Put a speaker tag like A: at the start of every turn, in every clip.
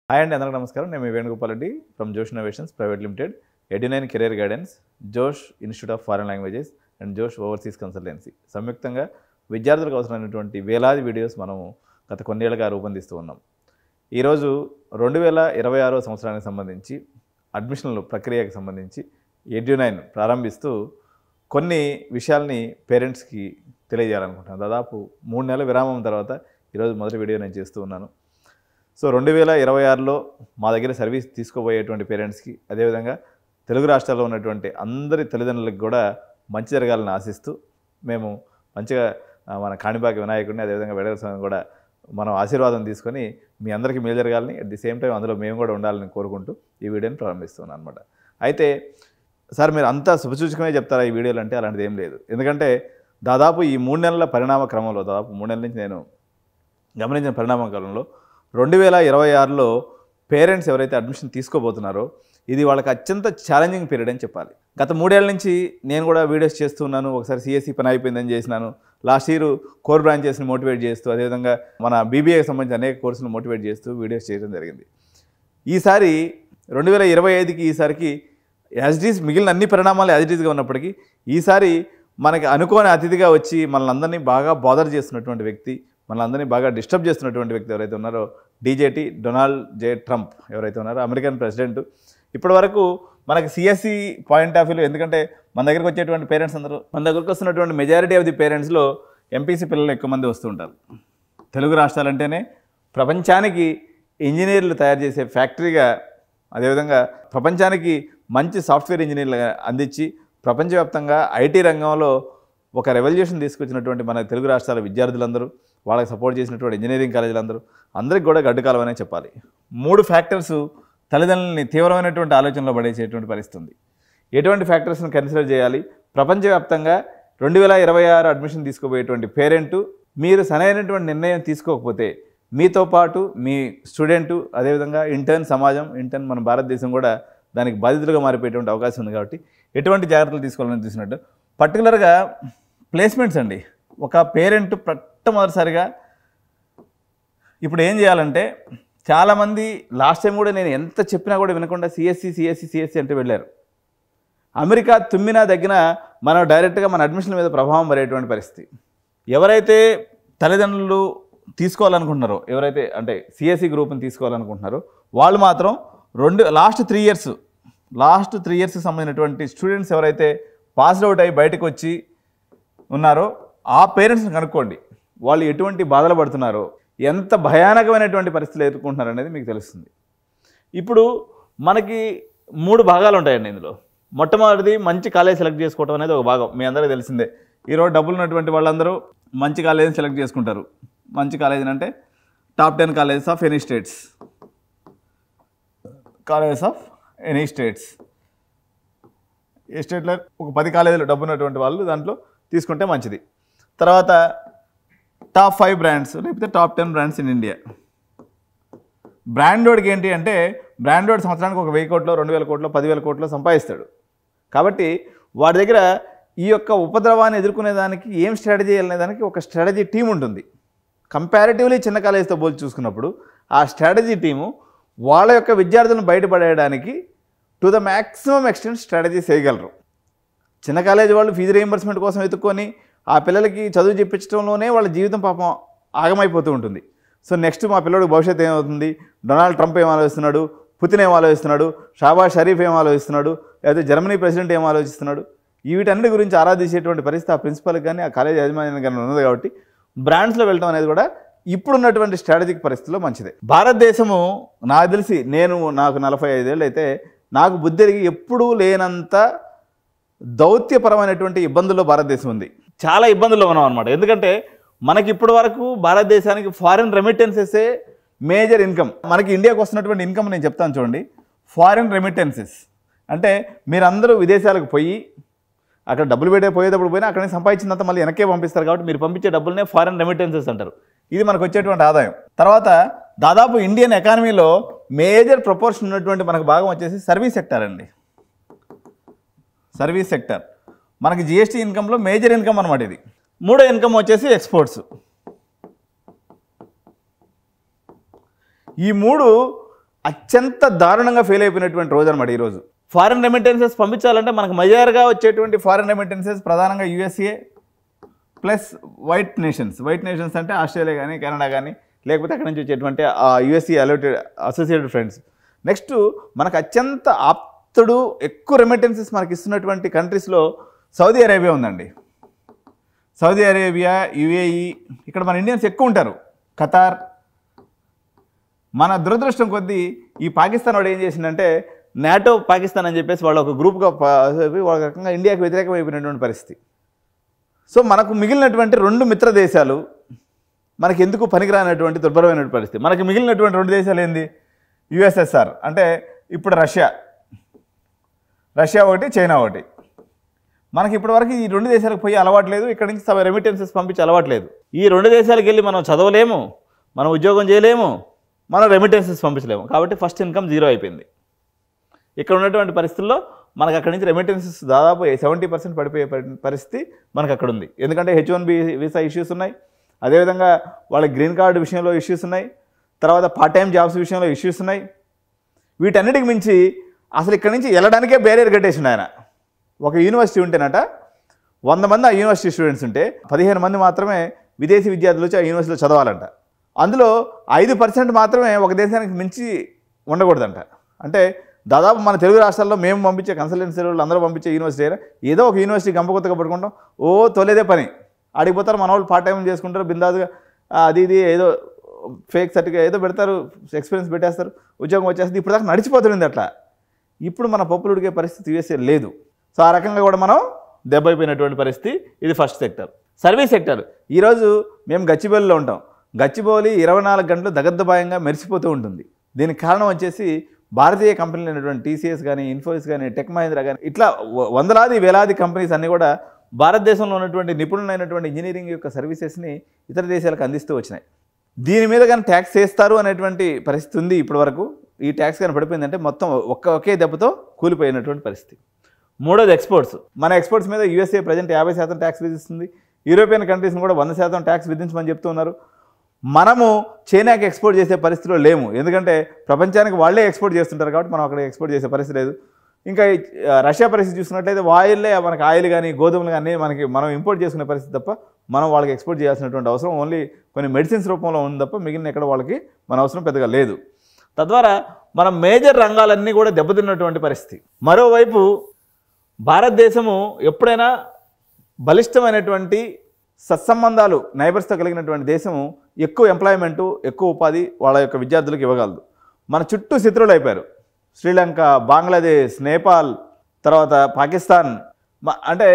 A: Hi అండి, అందరికీ నమస్కారం. నేను మీ Venugopal Reddy from Josh Innovations Private Limited, Edunine career guidance, Josh Institute of Foreign Languages and Josh overseas consultancy సంయుక్తంగా విద్యార్థులకు అవసరమైనటువంటి వేలాది వీడియోస్ మనము గత కొన్నేళ్లుగా రూపొందిస్తూ ఉన్నాం. ఈరోజు 2026 సంవత్సరానికి సంబంధించి అడ్మిషన్ల ప్రక్రియకు సంబంధించి ఎడ్యునైన్ ప్రారంభిస్తూ కొన్ని విషయాల్ని పేరెంట్స్కి తెలియజేయాలనుకుంటున్నాను. దాదాపు 3 నెలల విరామం తర్వాత ఈరోజు మొదటి వీడియో నేను చేస్తూ ఉన్నాను. సో 2026లో మా దగ్గర సర్వీస్ తీసుకోబోయేటువంటి పేరెంట్స్కి, అదేవిధంగా తెలుగు రాష్ట్రాల్లో ఉన్నటువంటి అందరి తల్లిదండ్రులకు కూడా మంచి జరగాలని ఆశిస్తూ మేము మంచిగా మన కాణిపాక వినాయకుడిని, అదేవిధంగా వెడల స్వామిని కూడా మనం ఆశీర్వాదం తీసుకొని మీ అందరికీ మేలు జరగాలని, అట్ ది సేమ్ టైం అందులో మేము కూడా ఉండాలని కోరుకుంటూ ఈ వీడియోని ప్రారంభిస్తున్నాను అనమాట. అయితే సార్, మీరు అంతా శుభసూచకమే చెప్తారా ఈ వీడియోలు అంటే? అలాంటిది ఏం లేదు. ఎందుకంటే దాదాపు ఈ 3 నెలల పరిణామ క్రమంలో, దాదాపు 3 నెలల నుంచి నేను గమనించిన పరిణామ కాలంలో 2026లో పేరెంట్స్ ఎవరైతే అడ్మిషన్ తీసుకోబోతున్నారో ఇది వాళ్ళకి అత్యంత ఛాలెంజింగ్ పీరియడ్ అని చెప్పాలి. గత 3 ఏళ్ల నుంచి నేను కూడా వీడియోస్ చేస్తున్నాను. ఒకసారి సిఎస్సి పని అయిపోయిందని చేసినాను. లాస్ట్ ఇయర్ కోర్ బ్రాంచెస్ని మోటివేట్ చేస్తూ, అదేవిధంగా మన బీబీఏకి సంబంధించిన అనేక కోర్సులు మోటివేట్ చేస్తూ వీడియోస్ చేయడం జరిగింది. ఈసారి 2025కి ఈసారికి యాజ్ ఇట్ ఈజ్ మిగిలిన అన్ని పరిణామాలు యాజ్ ఇట్ ఈజ్గా ఉన్నప్పటికీ ఈసారి మనకి అనుకోని అతిథిగా వచ్చి మనల్ని అందరినీ బాగా బాదర్ చేస్తున్నటువంటి వ్యక్తి, మనల్ని బాగా డిస్టర్బ్ చేస్తున్నటువంటి వ్యక్తి ఎవరైతే ఉన్నారో డీజేటీ డొనాల్డ్ జే ట్రంప్ ఎవరైతే ఉన్నారో, అమెరికన్ ప్రెసిడెంట్. ఇప్పటి వరకు మనకి సిఎస్సి పాయింట్ ఆఫ్ వ్యూలో, ఎందుకంటే మన దగ్గరకు వచ్చేటువంటి పేరెంట్స్ అందరూ, మన దగ్గరకు వస్తున్నటువంటి మెజారిటీ ఆఫ్ ది పేరెంట్స్లో ఎంపీసీ పిల్లలు ఎక్కువ మంది వస్తూ ఉంటారు. తెలుగు రాష్ట్రాలంటేనే ప్రపంచానికి ఇంజనీర్లు తయారు చేసే ఫ్యాక్టరీగా, అదేవిధంగా ప్రపంచానికి మంచి సాఫ్ట్వేర్ ఇంజనీర్లుగా అందించి ప్రపంచవ్యాప్తంగా ఐటీ రంగంలో ఒక రెవల్యూషన్ తీసుకొచ్చినటువంటి మన తెలుగు రాష్ట్రాల విద్యార్థులందరూ, వాళ్ళకి సపోర్ట్ చేసినటువంటి ఇంజనీరింగ్ కాలేజీలందరూ అందరికీ కూడా గడ్డుకాలం అనే చెప్పాలి. 3 ఫ్యాక్టర్స్ తల్లిదండ్రులని తీవ్రమైనటువంటి ఆలోచనలో పడేసేటువంటి పరిస్థితి ఉంది. ఎటువంటి ఫ్యాక్టర్స్ని కన్సిడర్ చేయాలి? ప్రపంచవ్యాప్తంగా 2026 అడ్మిషన్ తీసుకోబోయేటువంటి పేరెంటు మీరు సరైనటువంటి నిర్ణయం తీసుకోకపోతే మీతో పాటు మీ స్టూడెంటు, అదేవిధంగా ఇంటర్న్ సమాజం, ఇంటర్న్ మన భారతదేశం కూడా దానికి బాధితులుగా మారిపోయేటువంటి అవకాశం ఉంది. కాబట్టి ఎటువంటి జాగ్రత్తలు తీసుకోవాలని చూసినట్టు పర్టికులర్గా ప్లేస్మెంట్స్ అండి. ఒక పేరెంట్ మొట్టమొదటిసారిగా ఇప్పుడు ఏం చేయాలంటే, చాలామంది లాస్ట్ టైం కూడా నేను ఎంత చెప్పినా కూడా వినకుండా సిఎస్సి అంటే వెళ్ళారు. అమెరికా తుమ్మినా దగ్గర మనం డైరెక్ట్గా మన అడ్మిషన్ల మీద ప్రభావం పడేటువంటి పరిస్థితి. ఎవరైతే తల్లిదండ్రులు తీసుకోవాలనుకుంటున్నారో, ఎవరైతే అంటే సిఎస్సి గ్రూప్ని తీసుకోవాలనుకుంటున్నారో వాళ్ళు మాత్రం లాస్ట్ త్రీ ఇయర్స్కి సంబంధించినటువంటి స్టూడెంట్స్ ఎవరైతే పాస్డ్ అవుట్ అయ్యి బయటకు వచ్చి ఉన్నారో ఆ పేరెంట్స్ని కనుక్కోండి. వాళ్ళు ఎటువంటి బాధలు పడుతున్నారో, ఎంత భయానకమైనటువంటి పరిస్థితులు ఎదుర్కొంటున్నారు అనేది మీకు తెలుస్తుంది. ఇప్పుడు మనకి 3 భాగాలు ఉంటాయండి ఇందులో. మొట్టమొదటిది మంచి కాలేజ్ సెలెక్ట్ చేసుకోవడం అనేది ఒక భాగం. మీ అందరికీ తెలిసిందే. ఈరోజు డబ్బులు ఉన్నటువంటి వాళ్ళందరూ మంచి కాలేజీని సెలెక్ట్ చేసుకుంటారు. మంచి కాలేజీని అంటే top 10 colleges of any states, ఏ స్టేట్లో ఒక 10 కాలేజీలు డబ్బు ఉన్నటువంటి వాళ్ళు దాంట్లో తీసుకుంటే మంచిది. తర్వాత టాప్ 5 బ్రాండ్స్, లేకపోతే టాప్ 10 బ్రాండ్స్ ఇన్ ఇండియా. బ్రాండోడ్కి ఏంటి అంటే, బ్రాండోడ్ సంవత్సరానికి ఒక 1000 కోట్లు, 2000 కోట్లు, 10,000 కోట్లు సంపాదిస్తాడు. కాబట్టి వాడి దగ్గర ఈ యొక్క ఉపద్రవాన్ని ఎదుర్కొనేదానికి ఏం స్ట్రాటజీ అనేదానికి ఒక స్ట్రాటజీ టీం ఉంటుంది. కంపారిటివ్లీ చిన్న కాలేజీతో పోల్చి చూసుకున్నప్పుడు ఆ స్ట్రాటజీ టీము వాళ్ళ యొక్క విద్యార్థులను బయటపడేయడానికి to the maximum extent strategy చేయగలరు. చిన్న కాలేజీ వాళ్ళు ఫీజు రీయింబర్స్మెంట్ కోసం ఎత్తుక్కొని ఆ పిల్లలకి చదువు చెప్పించడంలోనే వాళ్ళ జీవితం పాపం ఆగమైపోతూ ఉంటుంది. సో నెక్స్ట్ మా పిల్లడికి భవిష్యత్తు ఏమవుతుంది, డొనాల్డ్ ట్రంప్ ఏం ఆలోచిస్తున్నాడు, పుతిన్ ఏం ఆలోచిస్తున్నాడు, షాబాజ్ షరీఫ్ ఏం ఆలోచిస్తున్నాడు, లేకపోతే జర్మనీ ప్రెసిడెంట్ ఏం ఆలోచిస్తున్నాడు, వీటన్నిటి గురించి ఆరాధించేటువంటి పరిస్థితి ఆ ప్రిన్సిపల్కి కానీ ఆ కాలేజ్ యాజమాన్యానికి కానీ ఉన్నది. కాబట్టి బ్రాండ్స్లో వెళ్ళడం అనేది కూడా ఇప్పుడున్నటువంటి స్ట్రాటజిక్ పరిస్థితిలో మంచిదే. భారతదేశము నాకు తెలిసి, నాకు 45 ఏళ్ళు అయితే నాకు బుద్ధిరిగి ఎప్పుడూ లేనంత దౌత్యపరమైనటువంటి ఇబ్బందుల్లో భారతదేశం ఉంది. చాలా ఇబ్బందుల్లో ఉన్నాం అనమాట. ఎందుకంటే మనకి ఇప్పటి వరకు భారతదేశానికి ఫారిన్ రెమిటెన్సెసే మేజర్ ఇన్కమ్. మనకి ఇండియాకు వస్తున్నటువంటి ఇన్కమ్ నేను చెప్తాను చూడండి. ఫారిన్ రెమిటెన్సెస్ అంటే మీరందరూ విదేశాలకు పోయి అక్కడ డబ్బులు పోయేటప్పుడు పోయినా అక్కడ సంపాదించినంత మళ్ళీ వెనక్కే పంపిస్తారు. కాబట్టి మీరు పంపించే డబ్బులనే ఫారిన్ రెమిటెన్సెస్ అంటారు. ఇది మనకు వచ్చేటువంటి ఆదాయం. తర్వాత దాదాపు ఇండియన్ ఎకానమీలో మేజర్ ప్రపోర్షన్ ఉన్నటువంటి మనకు భాగం వచ్చేసి సర్వీస్ సెక్టర్ అండి. సర్వీస్ సెక్టర్ మనకి జిఎస్టీ ఇన్కంలో మేజర్ ఇన్కమ్ అనమాట ఇది. 3వ ఇన్కమ్ వచ్చేసి ఎక్స్పోర్ట్స్. ఈ 3 అత్యంత దారుణంగా ఫెయిల్ అయిపోయినటువంటి రోజు అనమాట ఈరోజు. ఫారిన్ రెమిటెన్సెస్ పంపించాలంటే మనకు మెజర్గా వచ్చేటువంటి ఫారిన్ రెమిటెన్సెస్ ప్రధానంగా యూఎస్ఏ ప్లస్ వైట్ నేషన్స్ అంటే ఆస్ట్రేలియా కానీ కెనడా కానీ లేకపోతే అక్కడి నుంచి వచ్చేటువంటి యూఎస్ఏ అసోసియేటెడ్ ఫ్రెండ్స్. నెక్స్ట్ మనకు అత్యంత ఆప్తుడు ఎక్కువ రెమిటెన్సెస్ మనకి ఇస్తున్నటువంటి కంట్రీస్లో సౌదీ అరేబియా ఉందండి. సౌదీ అరేబియా, యుఏఈ, ఇక్కడ మన ఇండియన్స్ ఎక్కువ ఉంటారు. ఖతార్. మన దురదృష్టం కొద్దీ ఈ పాకిస్తాన్ వాడు ఏం చేసిందంటే నాటో పాకిస్తాన్ అని చెప్పేసి వాళ్ళు ఒక గ్రూప్గా వాళ్ళ రకంగా ఇండియాకి వ్యతిరేకం అయిపోయినటువంటి పరిస్థితి. సో మనకు మిగిలినటువంటి 2 మిత్ర దేశాలు మనకి ఎందుకు పనికిరానటువంటి దుర్భరమైనటువంటి పరిస్థితి. మనకి మిగిలినటువంటి 2 దేశాలు ఏంది? యుఎస్ఎస్ఆర్ అంటే ఇప్పుడు రష్యా ఒకటి, చైనా ఒకటి. మనకి ఇప్పటివరకు ఈ 2 దేశాలకు పోయి అలవాట్లేదు, ఇక్కడ నుంచి రెమిటెన్సెస్ పంపించి అలవాట్లేదు. ఈ 2 దేశాలకు వెళ్ళి మనం చదవలేము, మనం ఉద్యోగం చేయలేము, మనం రెమిటెన్సెస్ పంపించలేము. కాబట్టి ఫస్ట్ ఇన్కమ్ 0 అయిపోయింది. ఇక్కడ ఉన్నటువంటి పరిస్థితుల్లో మనకు అక్కడి నుంచి రెమిటెన్సెస్ దాదాపు 70% పడిపోయే పరిస్థితి మనకు అక్కడ ఉంది. ఎందుకంటే H1B వీసా ఇష్యూస్ ఉన్నాయి, అదేవిధంగా వాళ్ళ గ్రీన్ కార్డు విషయంలో ఇష్యూస్ ఉన్నాయి, తర్వాత పార్ట్ టైం జాబ్స్ విషయంలో ఇష్యూస్ ఉన్నాయి. వీటన్నిటికి మించి అసలు ఇక్కడి నుంచి వెళ్ళడానికే బ్యారియర్ కట్టేసిండు ఆయన. ఒక యూనివర్సిటీ ఉంటేనట 100 మంది ఆ యూనివర్సిటీ స్టూడెంట్స్ ఉంటే 15 మంది మాత్రమే విదేశీ విద్యార్థులు వచ్చి ఆ యూనివర్సిటీలో చదవాలంట. అందులో 5% మాత్రమే ఒక దేశానికి మించి ఉండకూడదంట. అంటే దాదాపు మన తెలుగు రాష్ట్రాల్లో మేము పంపించే కన్సల్టెన్సీ వాళ్ళు అందరూ పంపించే యూనివర్సిటీ అయినా ఏదో ఒక యూనివర్సిటీ గంపకొత్తగా పట్టుకుంటాం, తోలేదే పని అడిగిపోతారు. మన వాళ్ళు పార్ట్ టైం చేసుకుంటారు బిందాదుగా, అది ఏదో ఫేక్ సర్టిఫికేట్ ఏదో పెడతారు, ఎక్స్పీరియన్స్ పెట్టేస్తారు, ఉద్యోగం వచ్చేస్తుంది. ఇప్పుడు దాకా నడిచిపోతుంది అట్లా. ఇప్పుడు మన పప్పులు ఉడికే పరిస్థితి యూఎస్ఏ లేదు. సో ఆ రకంగా కూడా మనం దెబ్బైపోయినటువంటి పరిస్థితి. ఇది ఫస్ట్ సెక్టర్. Service sector. ఈరోజు మేము గచ్చిబౌలిలో ఉంటాం. గచ్చిబౌలి 24 గంటలు దగద్దబాయంగా మెరిసిపోతూ ఉంటుంది. దీనికి కారణం వచ్చేసి భారతీయ కంపెనీలు అయినటువంటి టీసీఎస్ కానీ, ఇన్ఫోసిస్ కానీ, టెక్ మహీంద్రా కానీ, ఇట్లా వందలాది వేలాది కంపెనీస్ అన్నీ కూడా భారతదేశంలో ఉన్నటువంటి నిపుణులైనటువంటి ఇంజనీరింగ్ యొక్క సర్వీసెస్ని ఇతర దేశాలకు అందిస్తూ వచ్చినాయి. దీని మీద కానీ ట్యాక్స్ వేస్తారు అనేటువంటి పరిస్థితి ఉంది ఇప్పటి వరకు. ఈ ట్యాక్స్ కానీ పడిపోయిందంటే మొత్తం ఒకే దెబ్బతో కూలిపోయినటువంటి పరిస్థితి. మూడోది ఎక్స్పోర్ట్స్. మన ఎక్స్పోర్ట్స్ మీద యూఎస్ఏ ప్రజెంట్ 50% ట్యాక్స్ విధిస్తుంది. యూరోపియన్ కంట్రీస్ని కూడా 100% ట్యాక్స్ విధించమని చెప్తున్నారు. మనము చైనాకి ఎక్స్పోర్ట్ చేసే పరిస్థితిలో లేము. ఎందుకంటే ప్రపంచానికి వాళ్ళే ఎక్స్పోర్ట్ చేస్తుంటారు కాబట్టి మనం అక్కడ ఎక్స్పోర్ట్ చేసే పరిస్థితి లేదు. ఇంకా రష్యా పరిస్థితి చూసుకున్నట్లయితే ఆయిల్లే మనకి ఆయిల్ కానీ గోధుమలు కానీ మనం ఇంపోర్ట్ చేసుకునే పరిస్థితి తప్ప మనం వాళ్ళకి ఎక్స్పోర్ట్ చేయాల్సినటువంటి అవసరం ఓన్లీ కొన్ని మెడిసిన్స్ రూపంలో ఉంది తప్ప మిగిలిన ఎక్కడ వాళ్ళకి మన అవసరం పెద్దగా లేదు. తద్వారా మన మేజర్ రంగాలన్నీ కూడా దెబ్బతిన్నటువంటి పరిస్థితి. మరోవైపు భారతదేశము ఎప్పుడైనా బలిష్టమైనటువంటి సత్సంబంధాలు నైబర్స్తో కలిగినటువంటి దేశము ఎక్కువ ఎంప్లాయ్మెంటు, ఎక్కువ ఉపాధి వాళ్ళ యొక్క విద్యార్థులకు ఇవ్వగలదు. మన చుట్టూ శత్రువులు అయిపోయారు. శ్రీలంక, బంగ్లాదేశ్, నేపాల్, తర్వాత పాకిస్తాన్, అంటే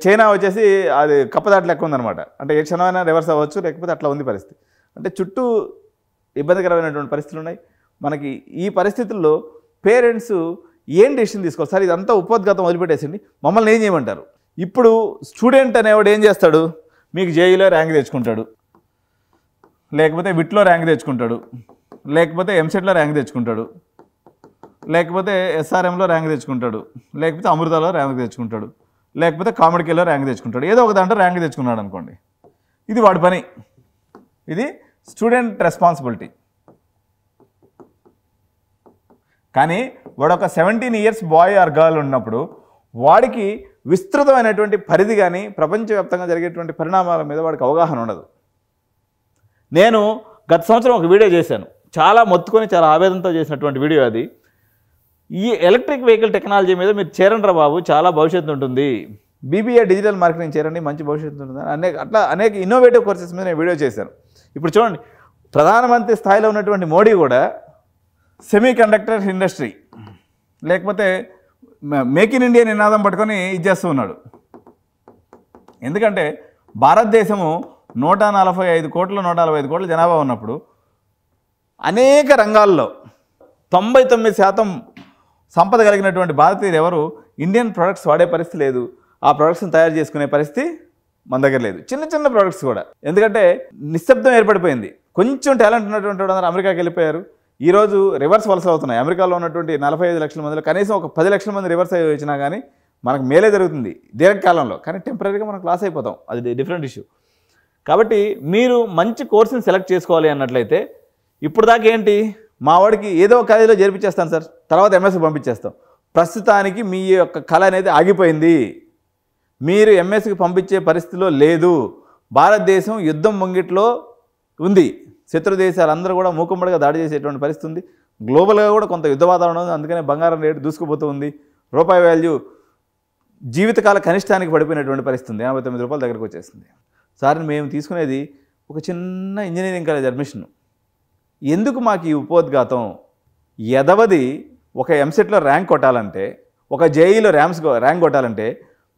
A: చైనా వచ్చేసి అది కప్పదాటి లెక్క ఉందన్నమాట. అంటే ఏ క్షణమైనా రివర్స్ అవ్వచ్చు, లేకపోతే అట్లా ఉంది పరిస్థితి. అంటే చుట్టూ ఇబ్బందికరమైనటువంటి పరిస్థితులు ఉన్నాయి మనకి. ఈ పరిస్థితుల్లో పేరెంట్స్ ఏం డెసిషన్ తీసుకోవాలి? సార్ ఇదంతా ఉపోద్ఘాతం వదిలిపెట్టేసింది, మమ్మల్ని ఏం చేయమంటారు? ఇప్పుడు స్టూడెంట్ అనేవాడు ఏం చేస్తాడు? మీకు జేఈలో ర్యాంక్ తెచ్చుకుంటాడు, లేకపోతే విట్లో ర్యాంక్ తెచ్చుకుంటాడు, లేకపోతే ఎంసెట్లో ర్యాంక్ తెచ్చుకుంటాడు, లేకపోతే ఎస్ఆర్ఎంలో ర్యాంక్ తెచ్చుకుంటాడు, లేకపోతే అమృతలో ర్యాంక్ తెచ్చుకుంటాడు, లేకపోతే కామెడీలో ర్యాంక్ తెచ్చుకుంటాడు. ఏదో ఒక దాంట్లో ర్యాంక్ తెచ్చుకున్నాడు అనుకోండి, ఇది వాడి పని. ఇది స్టూడెంట్ రెస్పాన్సిబిలిటీ. కానీ వాడు ఒక 17 ఇయర్స్ బాయ్ ఆర్ గర్ల్ ఉన్నప్పుడు వాడికి విస్తృతమైనటువంటి పరిధి కానీ ప్రపంచవ్యాప్తంగా జరిగేటువంటి పరిణామాల మీద వాడికి అవగాహన ఉండదు. నేను గత సంవత్సరం ఒక వీడియో చేశాను, చాలా మొత్తుకొని చాలా ఆవేదనతో చేసినటువంటి వీడియో అది. ఈ ఎలక్ట్రిక్ వెహికల్ టెక్నాలజీ మీద మీరు చేరండి రా బాబు, చాలా భవిష్యత్తు ఉంటుంది, బీబీఏ డిజిటల్ మార్కెటింగ్ చేరండి, మంచి భవిష్యత్తు ఉంటుంది, అనేక ఇన్నోవేటివ్ కోర్సెస్ మీద నేను వీడియో చేశాను. ఇప్పుడు చూడండి, ప్రధానమంత్రి స్థాయిలో ఉన్నటువంటి మోడీ కూడా సెమీ కండక్టర్ ఇండస్ట్రీ లేకపోతే మేక్ ఇన్ ఇండియా నినాదం పట్టుకొని ఇచ్చేస్తూ ఉన్నాడు. ఎందుకంటే భారతదేశము 145 కోట్ల 145 కోట్ల జనాభా ఉన్నప్పుడు అనేక రంగాల్లో 99% సంపద కలిగినటువంటి భారతీయులు ఎవరు ఇండియన్ ప్రొడక్ట్స్ వాడే పరిస్థితి లేదు. ఆ ప్రొడక్ట్స్ని తయారు చేసుకునే పరిస్థితి మన దగ్గర లేదు. చిన్న చిన్న ప్రొడక్ట్స్ కూడా. ఎందుకంటే నిశ్శబ్దం ఏర్పడిపోయింది. కొంచెం టాలెంట్ ఉన్నటువంటి వాళ్ళందరూ అమెరికాకి వెళ్ళిపోయారు. ఈరోజు రివర్స్ వలసలు అవుతున్నాయి. అమెరికాలో ఉన్నటువంటి 45 లక్షల మందిలో కనీసం ఒక 10 లక్షల మంది రివర్స్ అయ్యి వచ్చినా కానీ మనకు మేలే జరుగుతుంది దీర్ఘకాలంలో. కానీ టెంపరీగా మనం క్లాస్ అయిపోతాం, అది డిఫరెంట్ ఇష్యూ. కాబట్టి మీరు మంచి కోర్సుని సెలెక్ట్ చేసుకోవాలి అన్నట్లయితే ఇప్పుడు దాకా ఏంటి, మా వాడికి ఏదో ఒక కాలేజీలో చేర్పించేస్తాను సార్, తర్వాత ఎంఎస్కి పంపించేస్తాం. ప్రస్తుతానికి మీ యొక్క కళ అనేది ఆగిపోయింది. మీరు ఎంఎస్కి పంపించే పరిస్థితిలో లేదు. భారతదేశం యుద్ధం ముంగిట్లో ఉంది. శత్రు దేశాలందరూ కూడా మూకుమ్మడిగా దాడి చేసేటువంటి పరిస్థితి ఉంది. గ్లోబల్గా కూడా కొంత యుద్ధ వాతావరణం ఉంది. అందుకనే బంగారం రేటు దూసుకుపోతూ ఉంది. రూపాయి వాల్యూ జీవితకాల కనిష్టానికి పడిపోయినటువంటి పరిస్థితి ఉంది. 89 రూపాయల దగ్గరకు వచ్చేస్తుంది. సార్ మేము తీసుకునేది ఒక చిన్న ఇంజనీరింగ్ కాలేజ్ అడ్మిషన్. ఎందుకు మాకు ఈ ఉపోద్ఘాతం? ఎదవది ఒక ఎంసెట్లో ర్యాంక్ కొట్టాలంటే, ఒక జేఈలో ర్యాంక్ కొట్టాలంటే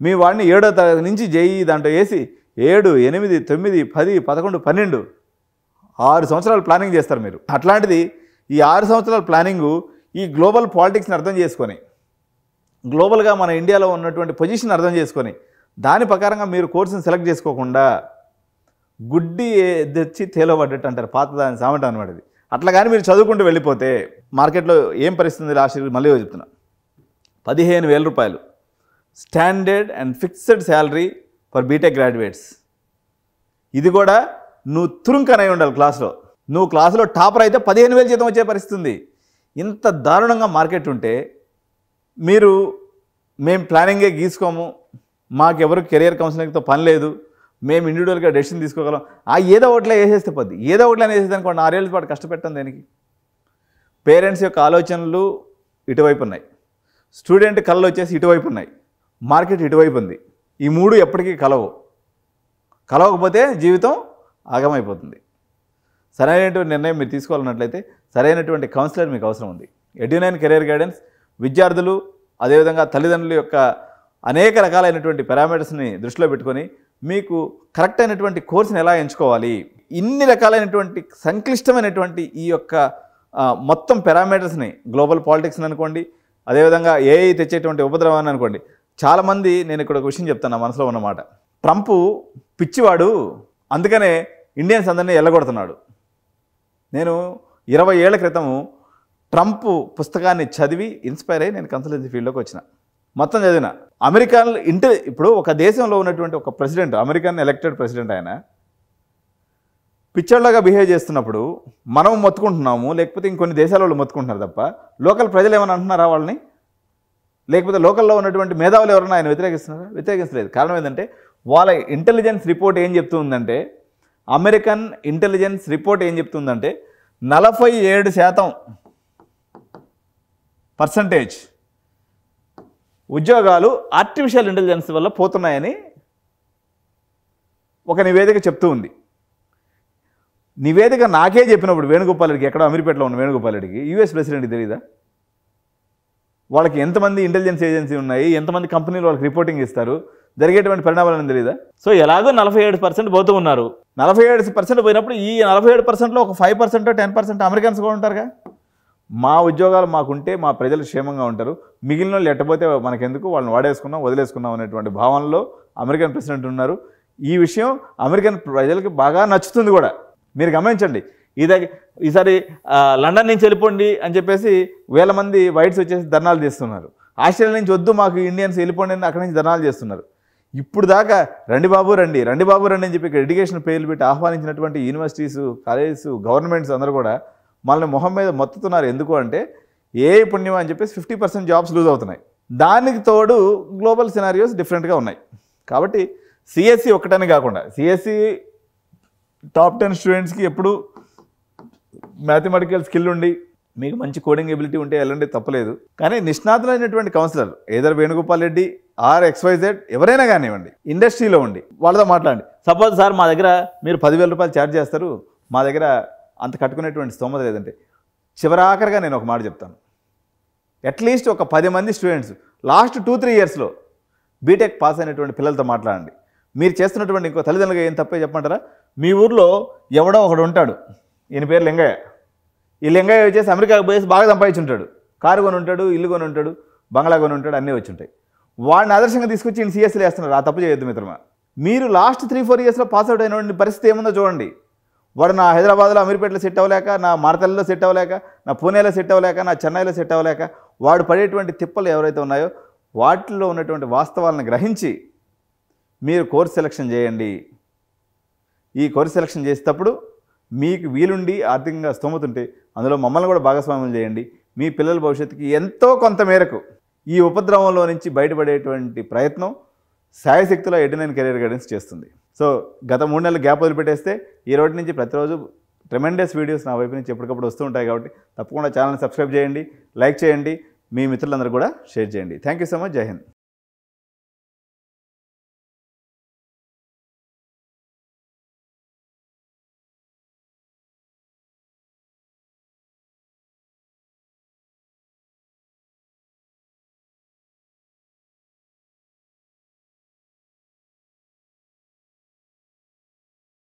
A: మీ వాడిని 7వ తరగతి నుంచి జేఈ దాంట్లో వేసి 7, 8, 9, 10, 11, 12 6 సంవత్సరాలు ప్లానింగ్ చేస్తారు మీరు. అట్లాంటిది ఈ 6 సంవత్సరాల ప్లానింగు ఈ గ్లోబల్ పాలిటిక్స్ని అర్థం చేసుకొని, గ్లోబల్గా మన ఇండియాలో ఉన్నటువంటి పొజిషన్ అర్థం చేసుకొని, దాని ప్రకారంగా మీరు కోర్సుని సెలెక్ట్ చేసుకోకుండా గుడ్డి తెచ్చి తేలబడ్డట్టు అంటారు, పాత దాని సామెట అనమాట ఇది. అట్లా కానీ మీరు చదువుకుంటూ వెళ్ళిపోతే మార్కెట్లో ఏం పరిస్థితి లాస్ట్ ఇయర్ మళ్ళీ చెప్తున్నా, 15,000 రూపాయలు standard and fixed salary for BTech graduates. ఇది కూడా నువ్వు తురుంకనై ఉండాలి క్లాస్లో. నువ్వు క్లాసులో టాపర్ అయితే 15,000 జీతం వచ్చే పరిస్థితి ఉంది. ఇంత దారుణంగా మార్కెట్ ఉంటే మీరు మేము ప్లానింగే గీసుకోము, మాకెవరు కెరియర్ కౌన్సిలింగ్తో పని లేదు, మేము ఇండివిజువల్గా డెసిషన్ తీసుకోగలం, ఏదో ఒకటిలో వేసేస్తే పోద్ది. ఏదో ఒకటిలో వేసేది అనుకోండి, 6 ఏళ్ళ పాటు కష్టపెట్టాం దేనికి? పేరెంట్స్ యొక్క ఆలోచనలు ఇటువైపు ఉన్నాయి, స్టూడెంట్ కళలు వచ్చేసి ఇటువైపు ఉన్నాయి, మార్కెట్ ఇటువైపు ఉంది. ఈ మూడు ఎప్పటికీ కలవకపోతే జీవితం ఆగమైపోతుంది. సరైనటువంటి నిర్ణయం మీరు తీసుకోవాలన్నట్లయితే సరైనటువంటి కౌన్సిలర్ మీకు అవసరం ఉంది. ఎడ్యునైన్ కెరీర్ గైడెన్స్ విద్యార్థులు అదేవిధంగా తల్లిదండ్రుల యొక్క అనేక రకాలైనటువంటి పారామీటర్స్ని దృష్టిలో పెట్టుకొని మీకు కరెక్ట్ అయినటువంటి కోర్సుని ఎలా ఎంచుకోవాలి, ఇన్ని రకాలైనటువంటి సంక్లిష్టమైనటువంటి ఈ యొక్క మొత్తం పారామీటర్స్ని, గ్లోబల్ పాలిటిక్స్ని అనుకోండి, అదేవిధంగా ఏఐ తెచ్చేటువంటి ఉపద్రవాన్ని అనుకోండి. చాలామంది, నేను ఇక్కడ ఒక విషయం చెప్తాను, నా మనసులో ఉన్నమాట, ట్రంప్ పిచ్చివాడు అందుకనే ఇండియన్స్ అందరినీ ఎల్లగొడుతున్నాడు. నేను 20 ఏళ్ల క్రితము ట్రంప్ పుస్తకాన్ని చదివి ఇన్స్పైర్ అయ్యి నేను కన్సల్టెన్సీ ఫీల్డ్లోకి వచ్చిన. మొత్తం చదివిన. అమెరికన్ ఇప్పుడు ఒక దేశంలో ఉన్నటువంటి ఒక ప్రెసిడెంట్, అమెరికన్ ఎలక్టెడ్ ప్రెసిడెంట్, ఆయన పిచ్చోళ్ళగా బిహేవ్ చేస్తున్నప్పుడు మనం మొత్తుకుంటున్నాము, లేకపోతే ఇంకొన్ని దేశాల వాళ్ళు మొత్తుకుంటున్నారు తప్ప లోకల్ ప్రజలు ఏమైనా అంటున్నారా వాళ్ళని? లేకపోతే లోకల్లో ఉన్నటువంటి మేధావులు ఎవరైనా ఆయన వ్యతిరేకిస్తున్నారా? వ్యతిరేకించలేదు. కారణం ఏంటంటే వాళ్ళ ఇంటెలిజెన్స్ రిపోర్ట్ ఏం చెప్తుందంటే, అమెరికన్ ఇంటెలిజెన్స్ రిపోర్ట్ ఏం చెప్తుందంటే 47% ఉద్యోగాలు ఆర్టిఫిషియల్ ఇంటెలిజెన్స్ వల్ల పోతున్నాయని ఒక నివేదిక చెప్తూ ఉంది. నివేదిక నాకే చెప్పినప్పుడు వేణుగోపాల్ రెడ్డికి, ఎక్కడ అమీర్పేటలో ఉన్న వేణుగోపాల్ రెడ్డికి, యూఎస్ ప్రెసిడెంట్కి తెలియదా? వాళ్ళకి ఎంతమంది ఇంటెలిజెన్స్ ఏజెన్సీ ఉన్నాయి, ఎంతమంది కంపెనీలు వాళ్ళకి రిపోర్టింగ్ ఇస్తారు, జరిగేటువంటి పరిణామాలని తెలియదా? సో ఎలాగో 47% పోతూ ఉన్నారు. 47% పోయినప్పుడు ఈ 47%లో ఒక 5% 10% అమెరికన్స్ కూడా ఉంటారుగా. మా ఉద్యోగాలు మాకుంటే మా ప్రజలు క్షేమంగా ఉంటారు, మిగిలిన వాళ్ళు ఎట్టపోతే మనకెందుకు, వాళ్ళని వాడేసుకున్నాం వదిలేసుకున్నాం అనేటువంటి భావనలో అమెరికన్ ప్రెసిడెంట్ ఉన్నారు. ఈ విషయం అమెరికన్ ప్రజలకి బాగా నచ్చుతుంది కూడా. మీరు గమనించండి, ఈసారి లండన్ నుంచి వెళ్ళిపోండి అని చెప్పేసి 1000 మంది వైట్స్ వచ్చేసి ధర్నాలు చేస్తున్నారు. ఆస్ట్రేలియా నుంచి వద్దు మాకు ఇండియన్స్ వెళ్ళిపోండి అని అక్కడి నుంచి ధర్నాలు చేస్తున్నారు. ఇప్పుడు దాకా రండి బాబు రండి అని చెప్పి ఇక్కడ ఎడ్యుకేషన్ పేర్లు పెట్టి ఆహ్వానించినటువంటి యూనివర్సిటీస్, కాలేజెస్, గవర్నమెంట్స్ అందరూ కూడా మనల్ని మొహం మీద మొత్తుతున్నారు. ఎందుకు అంటే ఏ పుణ్యం అని చెప్పేసి 50% జాబ్స్ లూజ్ అవుతున్నాయి. దానికి తోడు గ్లోబల్ సినారియోస్ డిఫరెంట్గా ఉన్నాయి. కాబట్టి సిఎస్సి ఒక్కటని కాకుండా, సిఎస్సి టాప్ 10 స్టూడెంట్స్కి ఎప్పుడు మ్యాథమెటికల్ స్కిల్ ఉండి మీకు మంచి కోడింగ్ ఎబిలిటీ ఉంటే వెళ్ళండి, తప్పలేదు. కానీ నిష్ణాతులైనటువంటి counsellor either Venugopal Reddy or XYZ ఎవరైనా కానివ్వండి, ఇండస్ట్రీలో ఉండి వాళ్ళతో మాట్లాడండి. సపోజ్ సార్ మా దగ్గర మీరు 10,000 రూపాయలు ఛార్జ్ చేస్తారు, మా దగ్గర అంత కట్టుకునేటువంటి స్తోమత లేదంటే, చివరాఖరిగా నేను ఒక మాట చెప్తాను, అట్లీస్ట్ ఒక 10 మంది స్టూడెంట్స్ లాస్ట్ 2-3 ఇయర్స్లో బీటెక్ పాస్ అయినటువంటి పిల్లలతో మాట్లాడండి. మీరు చేస్తున్నటువంటి ఇంకో తల్లిదండ్రులుగా ఏం తప్పే చెప్పమంటారా? మీ ఊర్లో ఎవడో ఒకడు ఉంటాడు, ఈయన పేరు లింగయ్య. ఈ లింగయ్య వచ్చేసి అమెరికాకు పోయేసి బాగా సంపాదించుంటాడు, కారు కొని ఉంటాడు, ఇల్లు కొని ఉంటాడు, బంగ్లా కొని ఉంటాడు, అన్నీ వచ్చి ఉంటాయి. వాడిని ఆదర్శంగా తీసుకొచ్చి ఈయన సిఎస్సీలు వేస్తున్నారు. ఆ తప్పు చేయొద్దు మిత్రమా. మీరు లాస్ట్ 3-4 ఇయర్స్లో పాస్ అవుట్ అయిన పరిస్థితి ఏముందో చూడండి. వాడు నా హైదరాబాద్లో అమీర్పేటలో సెట్ అవ్వలేక, నా మారతల్లిలో సెట్ అవ్వలేక, నా పూణేలో సెట్ అవ్వలేక, నా చెన్నైలో సెట్ అవ్వలేక, వాడు పడేటువంటి తిప్పలు ఎవరైతే ఉన్నాయో వాటిల్లో ఉన్నటువంటి వాస్తవాలను గ్రహించి మీరు కోర్స్ సెలక్షన్ చేయండి. ఈ కోర్స్ సెలక్షన్ చేసేటప్పుడు మీకు వీలుండి ఆర్థికంగా స్తోమత ఉంటే అందులో మమ్మల్ని కూడా భాగస్వామ్యం చేయండి. మీ పిల్లల భవిష్యత్తుకి ఎంతో కొంత మేరకు ఈ ఉపద్రవంలో నుంచి బయటపడేటువంటి ప్రయత్నం శాయశక్తిలో 89 కెరీర్ గైడెన్స్ చేస్తుంది. సో గత 3 నెలలు గ్యాప్ వదిలిపెట్టేస్తే ఈ రోజు నుంచి ప్రతిరోజు ట్రెమెండస్ వీడియోస్ నా వైపు నుంచి ఎప్పటికప్పుడు వస్తూ ఉంటాయి. కాబట్టి తప్పకుండా ఛానల్ని సబ్స్క్రైబ్ చేయండి, లైక్ చేయండి, మీ మిత్రులందరూ కూడా షేర్ చేయండి. Thank you so much. జై హింద్.